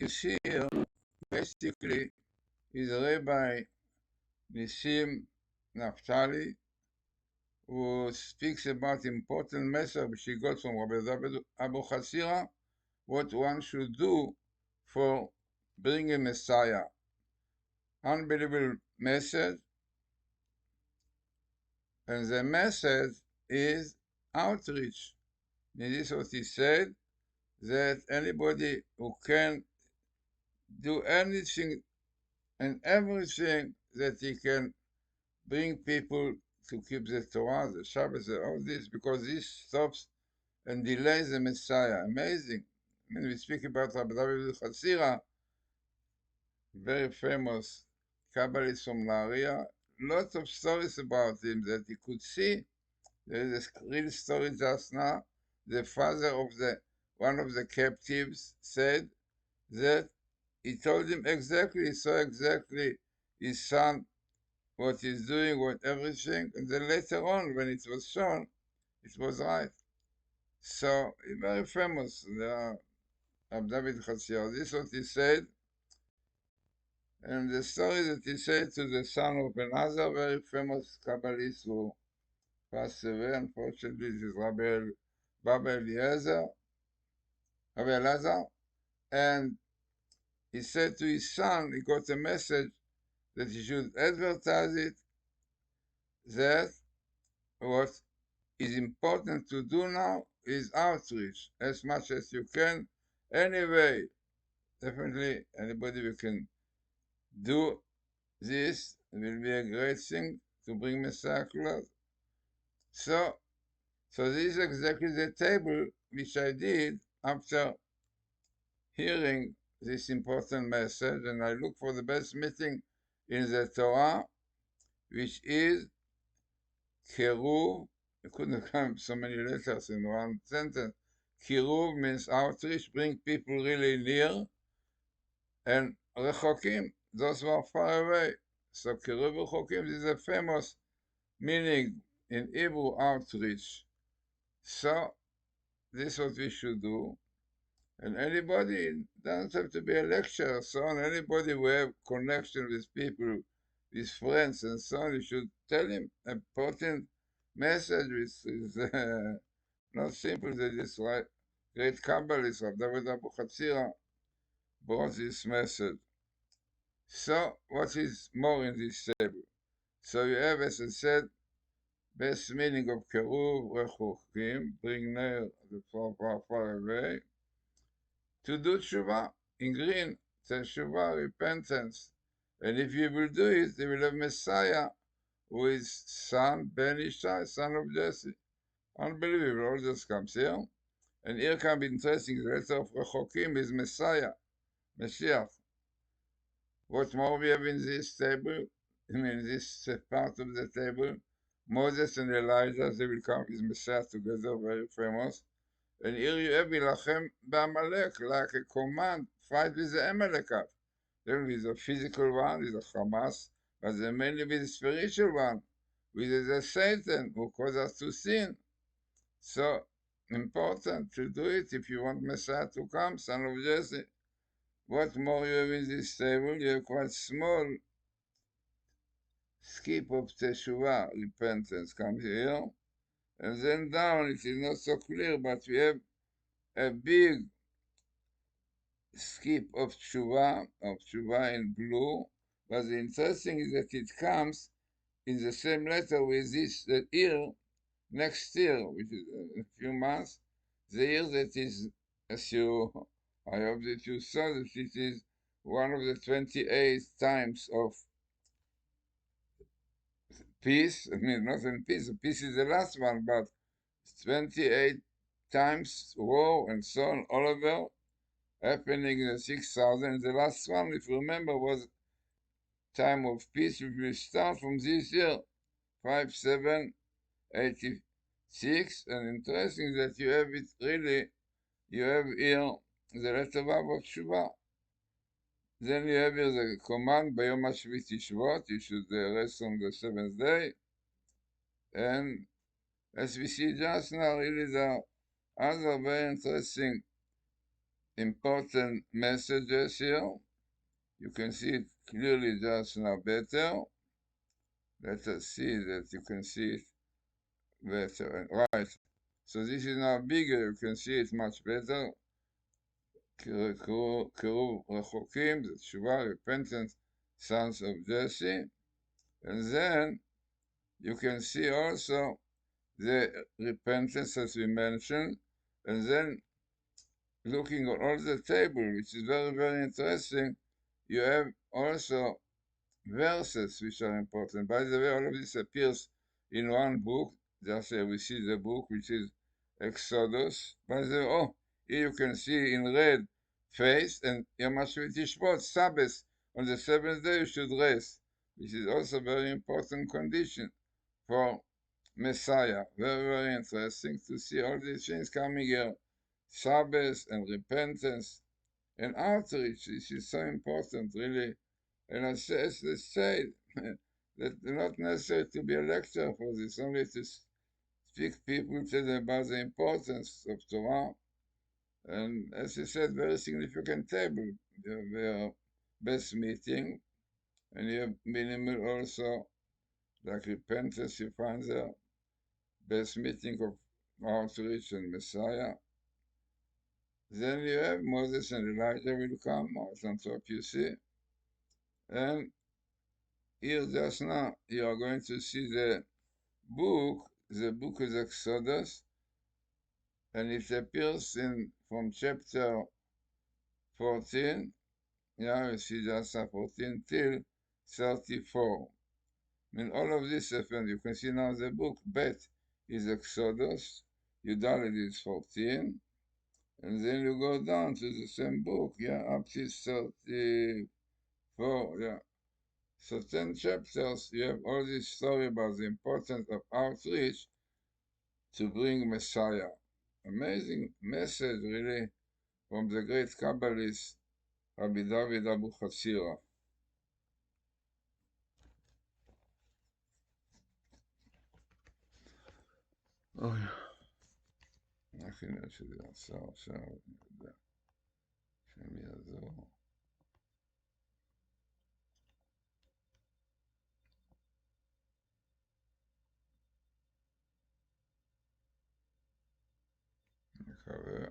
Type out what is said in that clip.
is here basically is Rabbi Nisim Naftali, who speaks about important message which he got from Rabbi Abuhazira, what one should do for bringing a Messiah. Unbelievable message, and the message is outreach. And this is what he said, that anybody who can do anything and everything that he can bring people to keep the Torah, the Shabbos, all this, because this stops and delays the Messiah. Amazing. I mean, we speak about Rabbi Abuhazira, very famous Kabbalist from Nahariya. Lots of stories about him that he could see. There is a real story just now. The father of one of the captives said that he told him exactly, he saw exactly his son, what he's doing, what everything, and then later on, when it was shown, it was right. So, he's very famous, David Chatzir. This is what he said, and the story that he said to the son of another very famous Kabbalist who passed away, unfortunately, this is Rabbi Elazar, and he said to his son, he got a message that he should advertise it, that what is important to do now is outreach as much as you can. Anyway, definitely anybody who can do this will be a great thing to bring Messiah close. So this is exactly the table which I did after hearing this important message, and I look for the best meeting in the Torah, which is Kiruv. You couldn't come so many letters in one sentence. Kiruv means outreach, bring people really near, and Rechokim, those who are far away. So Kiruv Rechokim is a famous meaning in Hebrew, outreach. So this is what we should do. And anybody, doesn't have to be a lecturer, so on. Anybody who have connection with people, with friends and so on, you should tell him important message, which is not simple. That this great Kabbalist of Abuhatzira brought this message. So, what is more in this table? So you have, as I said, best meaning of Keruv, Rechokim, bring near the far away. To do tshuva, in green, tshuva, repentance. And if you will do it, you will have Messiah, who is son, Ben Ishai, son of Jesse. Unbelievable, all this comes here. And here comes interesting, the letter of Rechokim is Messiah, Mashiach. What more we have in this table, this part of the table, Moses and Elijah, they will come with Messiah together, very famous. And here you have Ilachem b'Amalek, like a command, fight with the Amalekite. Then with the physical one, with the Hamas, but then mainly with the spiritual one, with the Satan, who caused us to sin. So, important to do it if you want Messiah to come, son of Jesse. What more you have in this table? You have quite small skip of Teshuvah, repentance, comes here. And then down, it is not so clear, but we have a big skip of tshuva in blue, but the interesting is that it comes in the same letter with this, that year, next year, which is a few months, the year that is, as you, I hope that you saw that it is one of the 28 times of peace. I mean, not in peace, peace is the last one, but 28 times war and so on, all over, happening in the 6,000. The last one, if you remember, was time of peace, which will start from this year, 5786. And interesting that you have it really, you have here the letter of Shuvah. Then you have here the command, Bayom HaShvit Tishvot, you should rest on the seventh day. And as we see just now, really the other very interesting important messages here. You can see it clearly just now better. Let us see that you can see it better. Right. So this is now bigger. You can see it much better. קירוב רחוקים, the תשובה, repentance, sons of Jesse. And then you can see also the repentance as we mentioned. And then looking at all the table, which is very, very interesting, you have also verses which are important. By the way, all of this appears in one book. Just here we see the book, which is Exodus. By the way, here you can see in red face, and Yom HaShvat, Sabbath, on the seventh day you should rest, which is also a very important condition for Messiah. Very, very interesting to see all these things coming here. Sabbath and repentance and outreach. This is so important, really. And I say, as they say, that not necessary to be a lecturer for this, only to speak people to them about the importance of Torah. And as you said, very significant table. You have best meeting, and you have minimal also, like repentance, you find there, best meeting of outreach and Messiah. Then you have Moses and Elijah will come out on top, you see. And here just now, you are going to see the book is Exodus, and it appears from chapter 14, yeah, you see just 14 till 34. I mean, all of this happened. You can see now the book, Bet is Exodus, Yudalit is 14, and then you go down to the same book, yeah, up to 34, yeah. So 10 chapters, you have all this story about the importance of outreach to bring Messiah. Amazing message, really, from the great Kabbalist, Rabbi David Abuhatzira. Oh, yeah. הכי נראה שזה עשה עכשיו, אני יודע, שהם יעזור. מקווה.